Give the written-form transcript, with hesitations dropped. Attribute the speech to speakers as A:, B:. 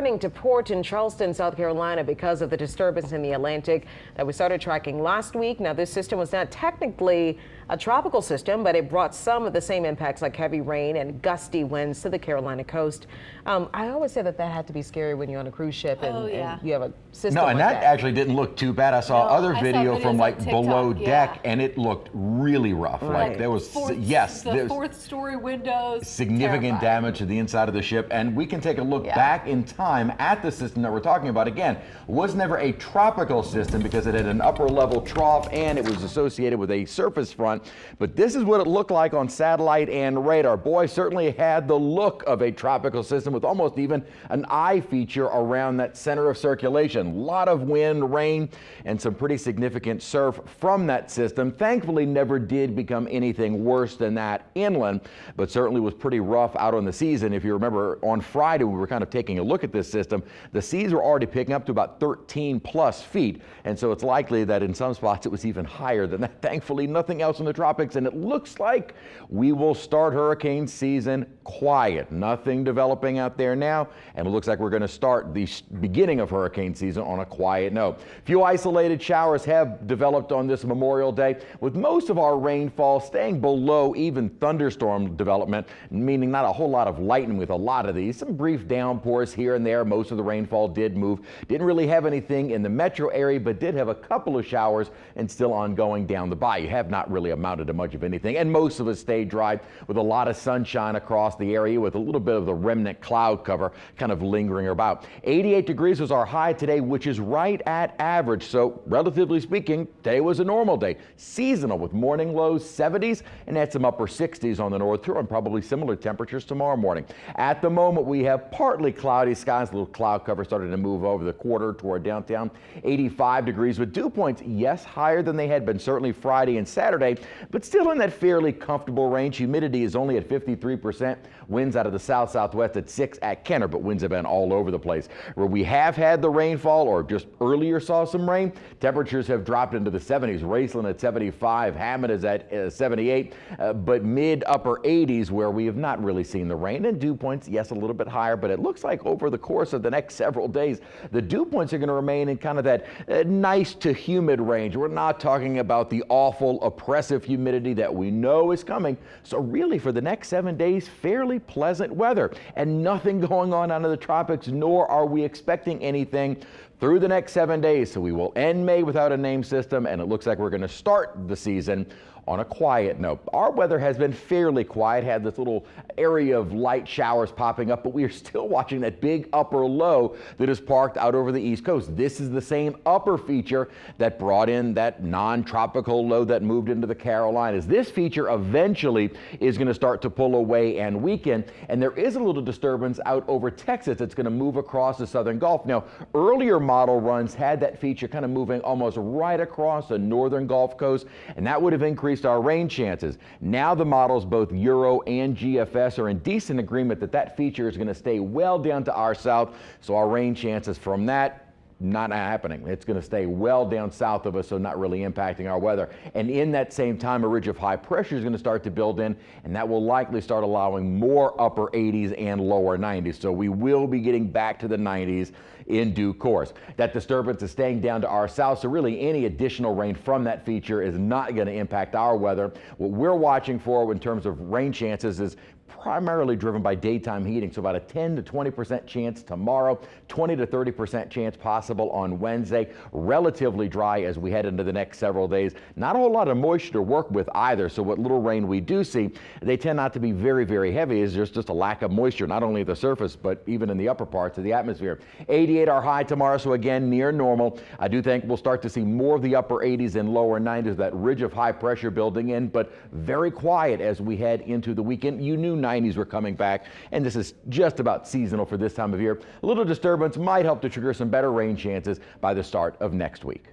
A: Returning to port in Charleston, South Carolina, because of the disturbance in the Atlantic that we started tracking last week. Now, this system was not technically a tropical system, but it brought some of the same impacts like heavy rain and gusty winds to the Carolina coast. I always say that had to be scary when you're on a cruise ship and you have a system
B: No, and
A: like
B: that actually didn't look too bad. I saw other video from like below deck, and it looked really rough. Like there was,
C: the fourth story windows.
B: Significant damage to the inside of the ship. And we can take a look back in time at the system that we're talking about. Again, was never a tropical system because it had an upper level trough and it was associated with a surface front. But this is what it looked like on satellite and radar. Boy, certainly had the look of a tropical system with almost even an eye feature around that center of circulation. A lot of wind, rain, and some pretty significant surf from that system. Thankfully, never did become anything worse than that inland, but certainly was pretty rough out on the seas. And if you remember, on Friday, we were kind of taking a look at this system. The seas were already picking up to about 13 plus feet. And so it's likely that in some spots it was even higher than that. Thankfully, nothing else in the tropics. And it looks like we will start hurricane season quiet. Nothing developing out there now. And it looks like we're going to start the beginning of hurricane season on a quiet note. Few isolated showers have developed on this Memorial Day, with most of our rainfall staying below even thunderstorm development, meaning not a whole lot of lightning with a lot of these. Some brief downpours here and there. Most of the rainfall did move. Didn't really have anything in the metro area, but did have a couple of showers and still ongoing down the bayou. Have not really amounted to much of anything, and most of it stayed dry with a lot of sunshine across the area with a little bit of the remnant cloud cover kind of lingering about. 88 degrees was our high today, which is right at average. So relatively speaking, today was a normal day. Seasonal with morning lows 70s and had some upper 60s on the north through, and probably similar temperatures tomorrow morning. At the moment, we have partly cloudy skies. A little cloud cover started to move over the quarter toward downtown. 85 degrees with dew points, yes, higher than they had been certainly Friday and Saturday, but still in that fairly comfortable range. Humidity is only at 53%. Winds out of the south-southwest at 6 at Kenner, but winds have been all over the place. Where we have had the rainfall or just earlier saw some rain, temperatures have dropped into the 70s. Raceland at 75, Hammond is at 78, but mid-upper 80s where we have not really seen the rain. And dew points, yes, a little bit higher, but it looks like over the course of the next several days, the dew points are going to remain in kind of that nice to humid range. We're not talking about the awful oppressive humidity that we know is coming. So really for the next 7 days, fairly pleasant weather and nothing going on out of the tropics, nor are we expecting anything through the next 7 days. So we will end May without a name system, and it looks like we're going to start the season on a quiet note. Our weather has been fairly quiet, had this little area of light showers popping up, but we are still watching that big upper low that is parked out over the East Coast. This is the same upper feature that brought in that non-tropical low that moved into the Carolinas. This feature eventually is going to start to pull away and weaken, and there is a little disturbance out over Texas that's going to move across the southern Gulf. Now, earlier model runs had that feature kind of moving almost right across the northern Gulf Coast, and that would have increased our rain chances. Now the models, both Euro and GFS, are in decent agreement that that feature is going to stay well down to our south, so our rain chances from that not happening. It's going to stay well down south of us, so not really impacting our weather. And in that same time, a ridge of high pressure is going to start to build in, and that will likely start allowing more upper 80s and lower 90s. So we will be getting back to the 90s in due course. That disturbance is staying down to our south, so really any additional rain from that feature is not going to impact our weather. What we're watching for in terms of rain chances is primarily driven by daytime heating. So about a 10 to 20% chance tomorrow, 20 to 30% chance possible on Wednesday. Relatively dry as we head into the next several days. Not a whole lot of moisture to work with either. So what little rain we do see, they tend not to be very, very heavy. Is there's just a lack of moisture, not only at the surface, but even in the upper parts of the atmosphere. 88 our high tomorrow, so again, near normal. I do think we'll start to see more of the upper 80s and lower 90s, that ridge of high pressure building in, but very quiet as we head into the weekend. You knew 90s were coming back, and this is just about seasonal for this time of year. A little disturbance might help to trigger some better rain chances by the start of next week.